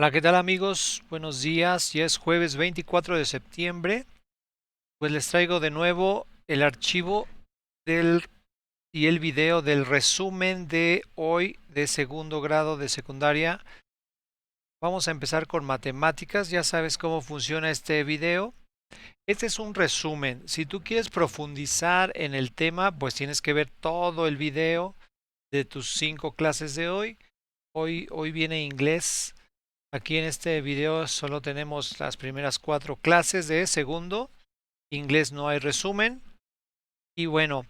Hola, ¿qué tal amigos? Buenos días. Ya es jueves 24 de septiembre. Pues les traigo de nuevo el archivo del y el video del resumen de hoy de segundo grado de secundaria. Vamos a empezar con matemáticas. Ya sabes cómo funciona este video. Este es un resumen. Si tú quieres profundizar en el tema, pues tienes que ver todo el video de tus 5 clases de hoy. Hoy viene inglés. Aquí en este video solo tenemos las primeras 4 clases de segundo. Inglés no hay resumen. Y bueno,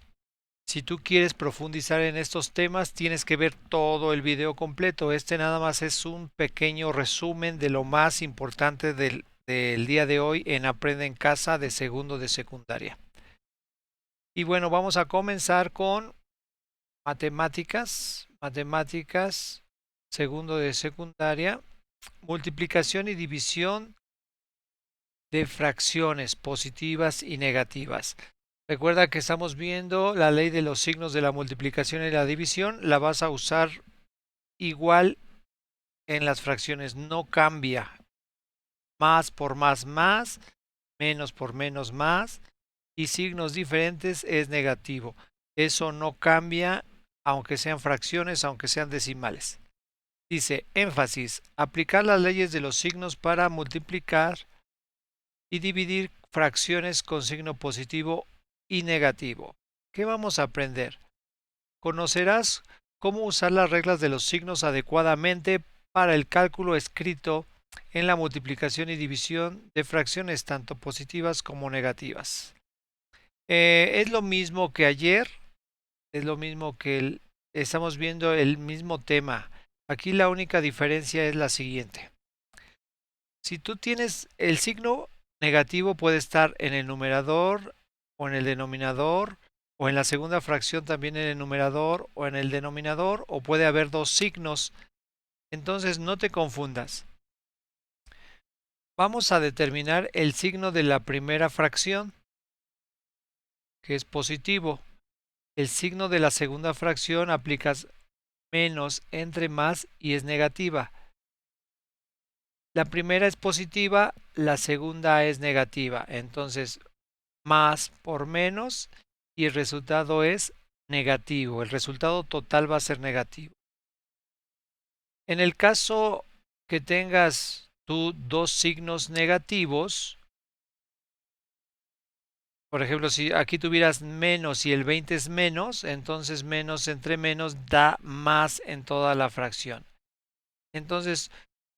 si tú quieres profundizar en estos temas, tienes que ver todo el video completo. Este nada más es un pequeño resumen de lo más importante del día de hoy en Aprende en Casa de segundo de secundaria. Y bueno, vamos a comenzar con matemáticas. Matemáticas, segundo de secundaria. Multiplicación y división de fracciones positivas y negativas. Recuerda que estamos viendo la ley de los signos de la multiplicación y la división. La vas a usar igual en las fracciones. No cambia. Más por más, menos por menos más. Y signos diferentes es negativo. Eso no cambia aunque sean fracciones, aunque sean decimales. Dice, énfasis, aplicar las leyes de los signos para multiplicar y dividir fracciones con signo positivo y negativo. ¿Qué vamos a aprender? Conocerás cómo usar las reglas de los signos adecuadamente para el cálculo escrito en la multiplicación y división de fracciones tanto positivas como negativas. Es lo mismo que ayer, es lo mismo que estamos viendo el mismo tema. Aquí la única diferencia es la siguiente. Si tú tienes el signo negativo puede estar en el numerador o en el denominador o en la segunda fracción también en el numerador o en el denominador o puede haber dos signos. Entonces no te confundas. Vamos a determinar el signo de la primera fracción, que es positivo. El signo de la segunda fracción aplicas menos entre más y es negativa. La primera es positiva, la segunda es negativa. Entonces más por menos y el resultado es negativo. El resultado total va a ser negativo. En el caso que tengas tú dos signos negativos, por ejemplo, si aquí tuvieras menos y el 20 es menos, entonces menos entre menos da más en toda la fracción. Entonces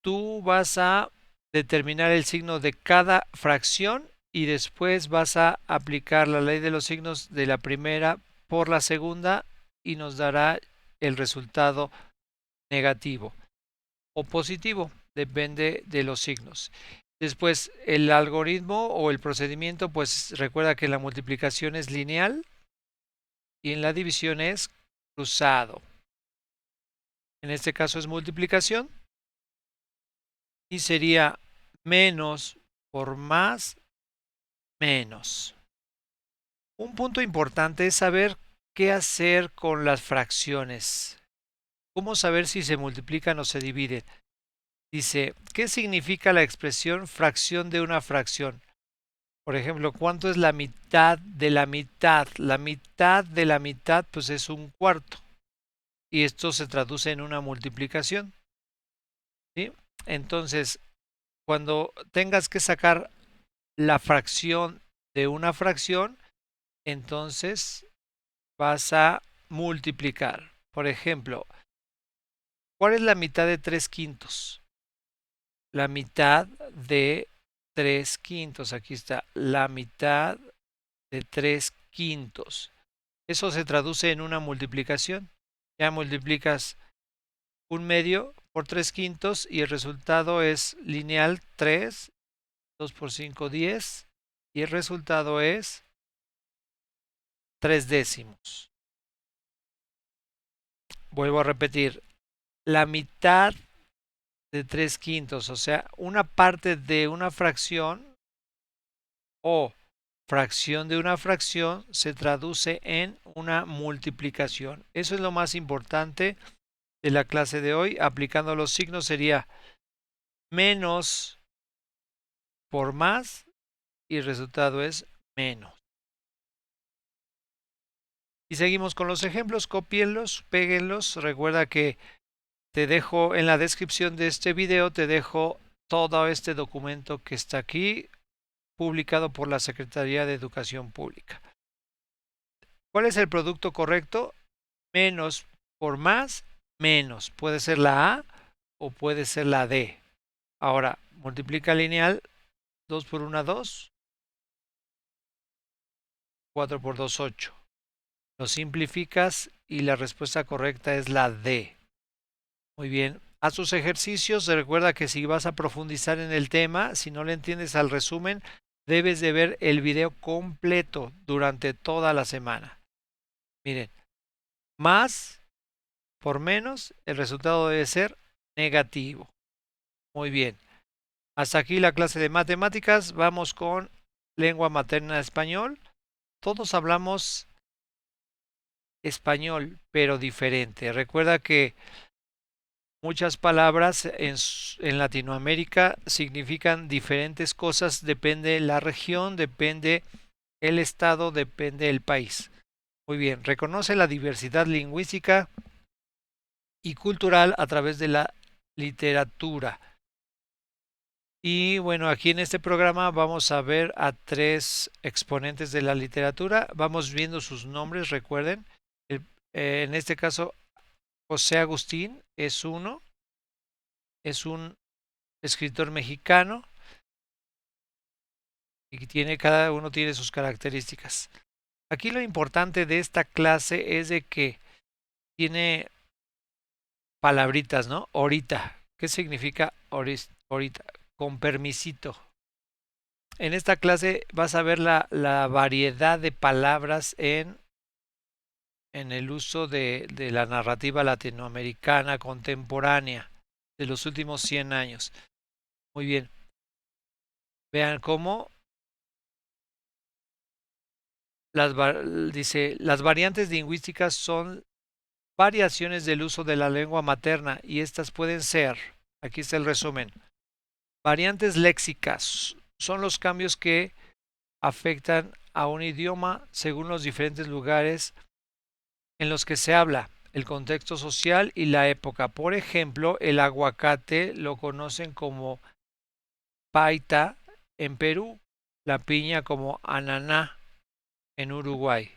tú vas a determinar el signo de cada fracción y después vas a aplicar la ley de los signos de la primera por la segunda y nos dará el resultado negativo o positivo, depende de los signos. Después el algoritmo o el procedimiento, pues recuerda que la multiplicación es lineal y en la división es cruzado. En este caso es multiplicación y sería menos por más menos. Un punto importante es saber qué hacer con las fracciones. ¿Cómo saber si se multiplican o se dividen? Dice, ¿qué significa la expresión fracción de una fracción? Por ejemplo, ¿cuánto es la mitad de la mitad? La mitad de la mitad pues es un cuarto. Y esto se traduce en una multiplicación. ¿Sí? Entonces, cuando tengas que sacar la fracción de una fracción, entonces vas a multiplicar. Por ejemplo, ¿cuál es la mitad de 3 quintos? La mitad de 3 quintos. Aquí está, la mitad de 3 quintos. Eso se traduce en una multiplicación. Ya multiplicas un medio por 3 quintos y el resultado es lineal 3, 2 por 5, 10 y el resultado es 3 décimos. Vuelvo a repetir, la mitad de 3 quintos, o sea, una parte de una fracción o fracción de una fracción se traduce en una multiplicación. Eso es lo más importante de la clase de hoy. Aplicando los signos sería menos por más y el resultado es menos. Y seguimos con los ejemplos, cópienlos, péguenlos. Recuerda que te dejo en la descripción de este video, te dejo todo este documento que está aquí, publicado por la Secretaría de Educación Pública. ¿Cuál es el producto correcto? Menos por más, menos. Puede ser la A o puede ser la D. Ahora, multiplica lineal, 2 por 1, 2, 4 por 2, 8. Lo simplificas y la respuesta correcta es la D. Muy bien. Haz tus ejercicios. Recuerda que si vas a profundizar en el tema, si no le entiendes al resumen, debes de ver el video completo durante toda la semana. Miren, más por menos, el resultado debe ser negativo. Muy bien. Hasta aquí la clase de matemáticas. Vamos con lengua materna español. Todos hablamos español, pero diferente. Recuerda que muchas palabras en Latinoamérica significan diferentes cosas, depende la región, depende el estado, depende el país. Muy bien, reconoce la diversidad lingüística y cultural a través de la literatura. Y bueno, aquí en este programa vamos a ver a 3 exponentes de la literatura. Vamos viendo sus nombres, recuerden. En este caso, José Agustín es uno, es un escritor mexicano y cada uno tiene sus características. Aquí lo importante de esta clase es de que tiene palabritas, ¿no? Ahorita. ¿Qué significa ahorita? Con permisito. En esta clase vas a ver la variedad de palabras en el uso de la narrativa latinoamericana contemporánea de los últimos 100 años. Muy bien. Vean cómo dice, las variantes lingüísticas son variaciones del uso de la lengua materna y estas pueden ser, aquí está el resumen, variantes léxicas son los cambios que afectan a un idioma según los diferentes lugares en los que se habla, el contexto social y la época. Por ejemplo, el aguacate lo conocen como paita en Perú, la piña como ananá en Uruguay.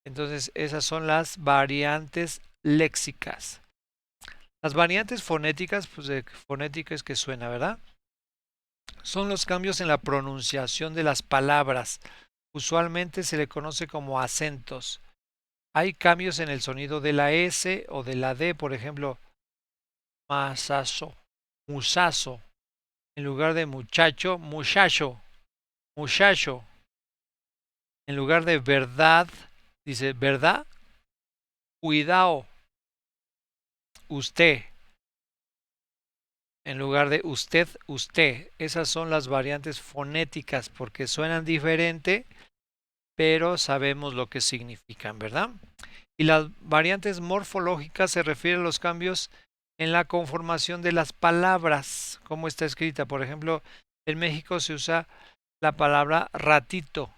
Entonces, esas son las variantes léxicas. Las variantes fonéticas, pues de fonética es que suena, ¿verdad? Son los cambios en la pronunciación de las palabras. Usualmente se le conoce como acentos. Hay cambios en el sonido de la S o de la D, por ejemplo, masazo, musazo, en lugar de muchacho, muchacho, muchacho. En lugar de verdad, dice verdad, cuidado, usted. En lugar de usted, usted. Esas son las variantes fonéticas porque suenan diferente, pero sabemos lo que significan, ¿verdad? Y las variantes morfológicas se refieren a los cambios en la conformación de las palabras, como está escrita. Por ejemplo, en México se usa la palabra ratito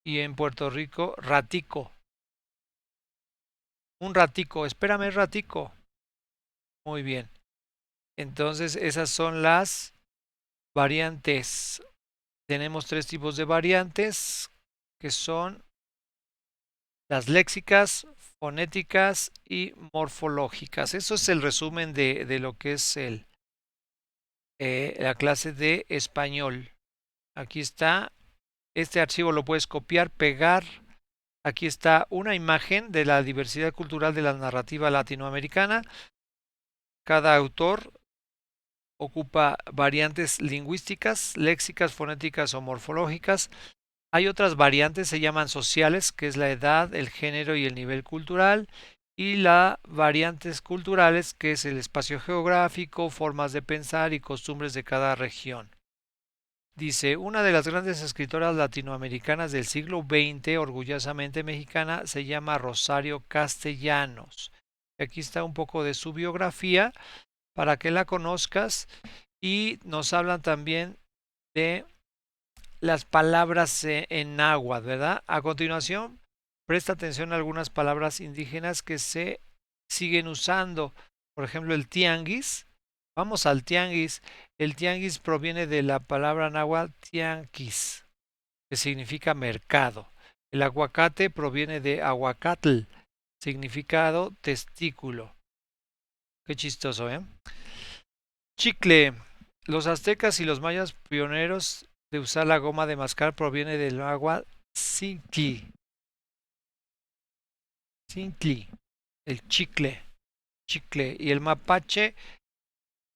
y en Puerto Rico ratico. Un ratico, espérame ratico. Muy bien. Entonces esas son las variantes. Tenemos 3 tipos de variantes que son las léxicas, fonéticas y morfológicas. Eso es el resumen de lo que es la clase de español. Aquí está. Este archivo lo puedes copiar, pegar. Aquí está una imagen de la diversidad cultural de la narrativa latinoamericana. Cada autor ocupa variantes lingüísticas, léxicas, fonéticas o morfológicas. Hay otras variantes, se llaman sociales, que es la edad, el género y el nivel cultural. Y las variantes culturales, que es el espacio geográfico, formas de pensar y costumbres de cada región. Dice, una de las grandes escritoras latinoamericanas del siglo XX, orgullosamente mexicana, se llama Rosario Castellanos. Aquí está un poco de su biografía para que la conozcas y nos hablan también de las palabras en náhuatl, ¿verdad? A continuación, presta atención a algunas palabras indígenas que se siguen usando. Por ejemplo, el tianguis. Vamos al tianguis. El tianguis proviene de la palabra náhuatl tianquis, que significa mercado. El aguacate proviene de aguacatl, significado testículo. Qué chistoso, ¿eh? Chicle. Los aztecas y los mayas pioneros de usar la goma de mascar proviene del agua Cincli. Cincli. El chicle. Chicle. Y el mapache,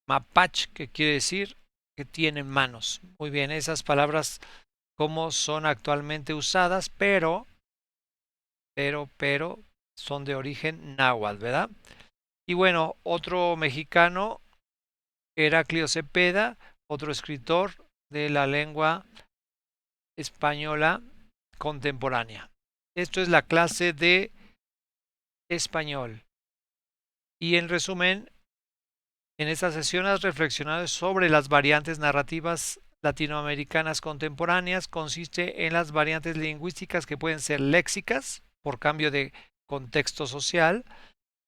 mapach, que quiere decir que tiene manos. Muy bien, esas palabras como son actualmente usadas, pero son de origen náhuatl, ¿verdad? Y bueno, otro mexicano, Heraclio Cepeda, otro escritor de la lengua española contemporánea. Esto es la clase de español. Y en resumen, en esta sesión has reflexionado sobre las variantes narrativas latinoamericanas contemporáneas. Consiste en las variantes lingüísticas que pueden ser léxicas, por cambio de contexto social,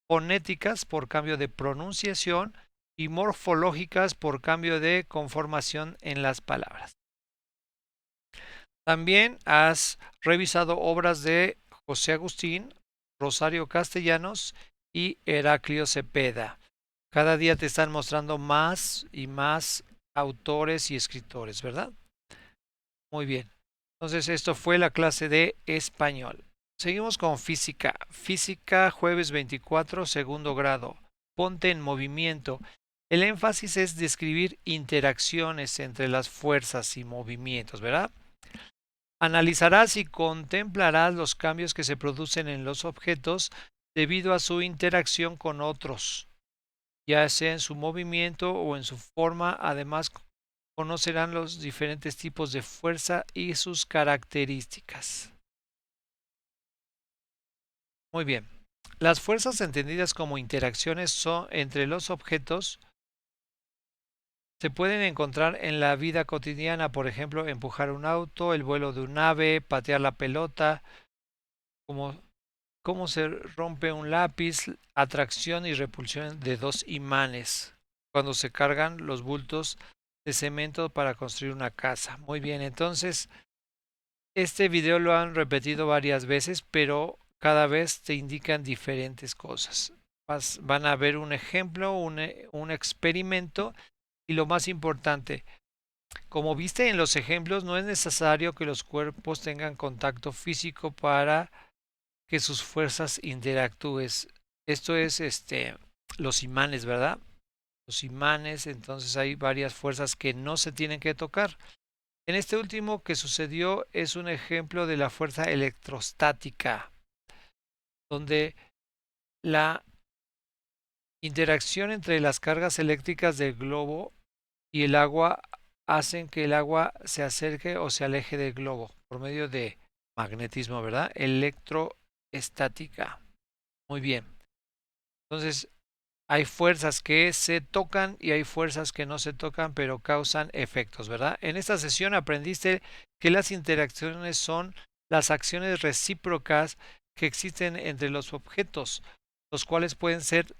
fonéticas, por cambio de pronunciación, y morfológicas, por cambio de conformación en las palabras. También has revisado obras de José Agustín, Rosario Castellanos y Heraclio Cepeda. Cada día te están mostrando más y más autores y escritores, ¿verdad? Muy bien. Entonces, esto fue la clase de español. Seguimos con física. Física, jueves 24, segundo grado. Ponte en movimiento. El énfasis es describir interacciones entre las fuerzas y movimientos, ¿verdad? Analizarás y contemplarás los cambios que se producen en los objetos debido a su interacción con otros, ya sea en su movimiento o en su forma. Además, conocerán los diferentes tipos de fuerza y sus características. Muy bien. Las fuerzas entendidas como interacciones son entre los objetos se pueden encontrar en la vida cotidiana, por ejemplo, empujar un auto, el vuelo de un ave, patear la pelota, como cómo se rompe un lápiz, atracción y repulsión de dos imanes cuando se cargan los bultos de cemento para construir una casa. Muy bien, entonces este video lo han repetido varias veces, pero cada vez te indican diferentes cosas. Van a ver un ejemplo, un experimento y lo más importante, como viste en los ejemplos, no es necesario que los cuerpos tengan contacto físico para que sus fuerzas interactúes. Esto es los imanes, ¿verdad? Los imanes, entonces hay varias fuerzas que no se tienen que tocar. En este último que sucedió es un ejemplo de la fuerza electrostática, donde la interacción entre las cargas eléctricas del globo y el agua hacen que el agua se acerque o se aleje del globo por medio de magnetismo, ¿verdad? Electroestática. Muy bien. Entonces, hay fuerzas que se tocan y hay fuerzas que no se tocan, pero causan efectos, ¿verdad? En esta sesión aprendiste que las interacciones son las acciones recíprocas que existen entre los objetos, los cuales pueden ser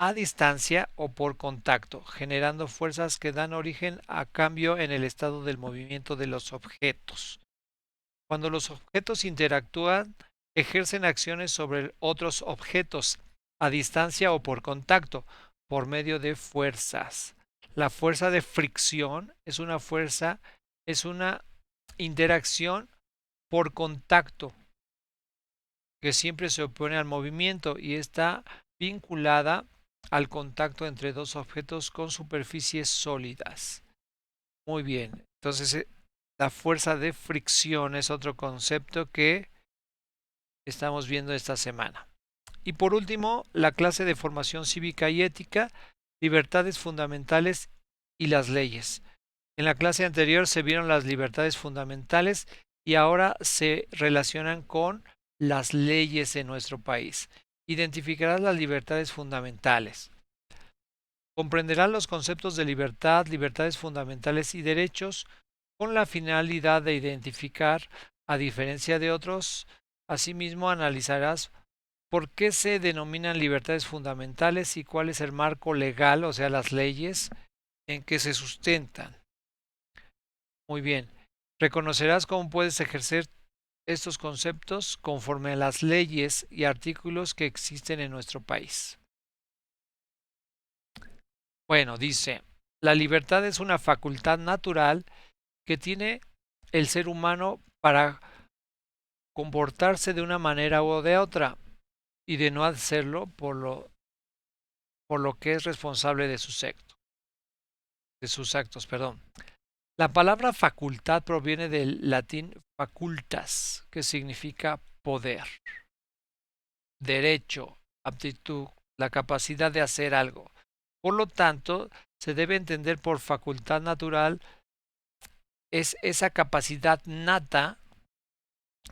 a distancia o por contacto, generando fuerzas que dan origen a cambio en el estado del movimiento de los objetos. Cuando los objetos interactúan, ejercen acciones sobre otros objetos a distancia o por contacto, por medio de fuerzas. La fuerza de fricción es una interacción por contacto que siempre se opone al movimiento y está vinculada al contacto entre dos objetos con superficies sólidas. Muy bien, entonces la fuerza de fricción es otro concepto que estamos viendo esta semana. Y por último, la clase de formación cívica y ética, libertades fundamentales y las leyes. En la clase anterior se vieron las libertades fundamentales y ahora se relacionan con las leyes de nuestro país. Identificarás las libertades fundamentales. Comprenderá los conceptos de libertad, libertades fundamentales y derechos con la finalidad de identificar, a diferencia de otros. Asimismo, analizarás por qué se denominan libertades fundamentales y cuál es el marco legal, o sea, las leyes en que se sustentan. Muy bien. Reconocerás cómo puedes ejercer estos conceptos conforme a las leyes y artículos que existen en nuestro país. Bueno, dice, la libertad es una facultad natural que tiene el ser humano para comportarse de una manera o de otra y de no hacerlo por lo que es responsable de sus actos, perdón. La palabra facultad proviene del latín facultas, que significa poder, derecho, aptitud, la capacidad de hacer algo. Por lo tanto, se debe entender por facultad natural es esa capacidad nata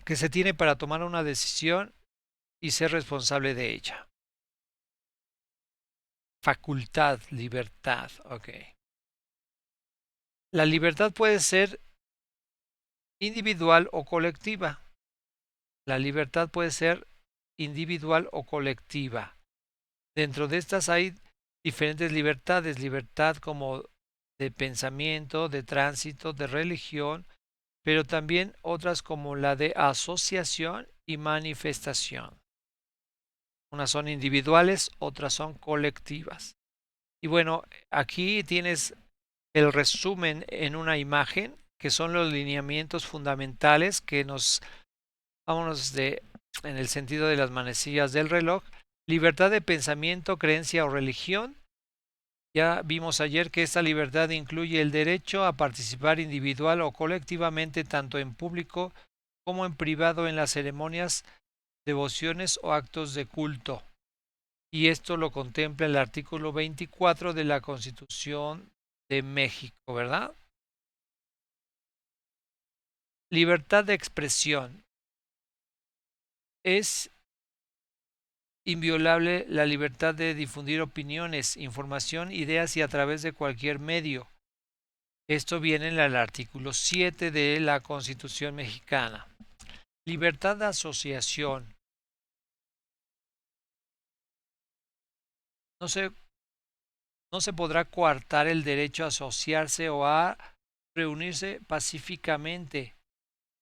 que se tiene para tomar una decisión y ser responsable de ella. Facultad, libertad, ok. La libertad puede ser individual o colectiva. La libertad puede ser individual o colectiva. Dentro de estas hay diferentes libertades, libertad como de pensamiento, de tránsito, de religión, pero también otras como la de asociación y manifestación. Unas son individuales, otras son colectivas. Y bueno, aquí tienes el resumen en una imagen, que son los lineamientos fundamentales que vámonos en el sentido de las manecillas del reloj. Libertad de pensamiento, creencia o religión. Ya vimos ayer que esta libertad incluye el derecho a participar individual o colectivamente tanto en público como en privado en las ceremonias, devociones o actos de culto. Y esto lo contempla el artículo 24 de la Constitución de México, ¿verdad? Libertad de expresión. Es inviolable la libertad de difundir opiniones, información, ideas y a través de cualquier medio. Esto viene en el artículo 7 de la Constitución mexicana. Libertad de asociación. No se, no se podrá coartar el derecho a asociarse o a reunirse pacíficamente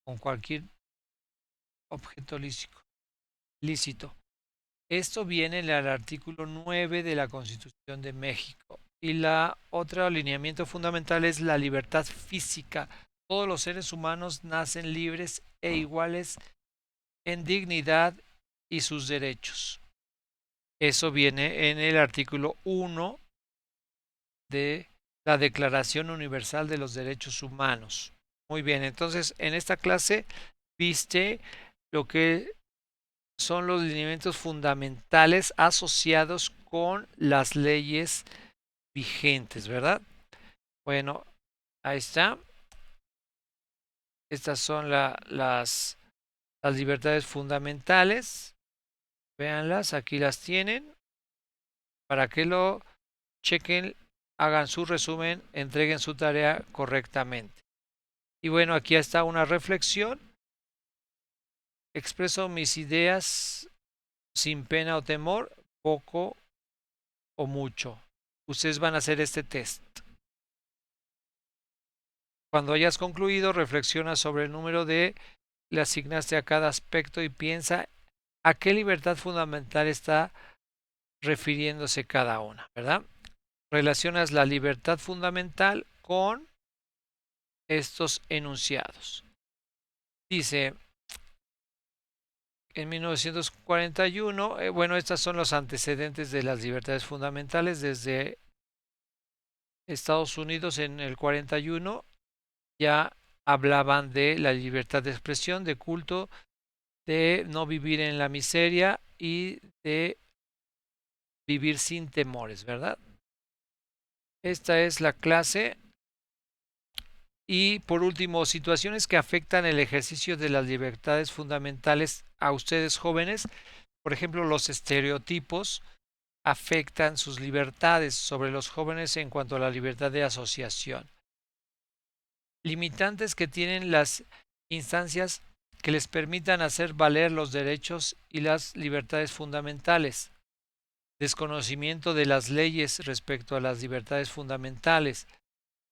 con cualquier objeto lícito. Esto viene en el artículo 9 de la Constitución de México. Y la otro alineamiento fundamental es la libertad física. Todos los seres humanos nacen libres e iguales en dignidad y sus derechos. Eso viene en el artículo 1 de la Declaración Universal de los Derechos Humanos. Muy bien, entonces en esta clase viste lo que son los lineamientos fundamentales asociados con las leyes vigentes, ¿verdad? Bueno, ahí está. Estas son las libertades fundamentales. Véanlas, aquí las tienen. Para que lo chequen, hagan su resumen, entreguen su tarea correctamente. Y bueno, aquí está una reflexión. Expreso mis ideas sin pena o temor, poco o mucho. Ustedes van a hacer este test. Cuando hayas concluido, reflexiona sobre el número de le asignaste a cada aspecto y piensa a qué libertad fundamental está refiriéndose cada una, ¿verdad? Relacionas la libertad fundamental con estos enunciados. Dice, en 1941, bueno, estos son los antecedentes de las libertades fundamentales desde Estados Unidos en el 41 ya hablaban de la libertad de expresión, de culto, de no vivir en la miseria y de vivir sin temores, ¿verdad? Esta es la clase. Y por último, situaciones que afectan el ejercicio de las libertades fundamentales a ustedes jóvenes. Por ejemplo, los estereotipos. afectan sus libertades sobre los jóvenes en cuanto a la libertad de asociación. Limitantes que tienen las instancias que les permitan hacer valer los derechos y las libertades fundamentales. Desconocimiento de las leyes respecto a las libertades fundamentales.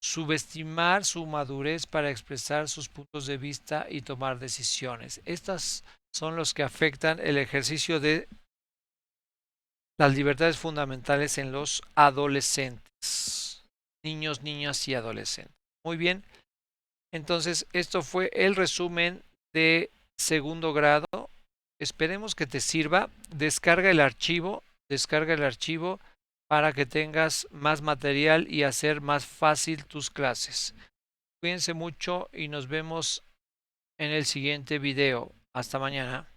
Subestimar su madurez para expresar sus puntos de vista y tomar decisiones. Estas son los que afectan el ejercicio de las libertades fundamentales en los adolescentes, niños, niñas y adolescentes. Muy bien, entonces esto fue el resumen de segundo grado. Esperemos que te sirva. Descarga el archivo para que tengas más material y hacer más fácil tus clases. Cuídense mucho y nos vemos en el siguiente video. Hasta mañana.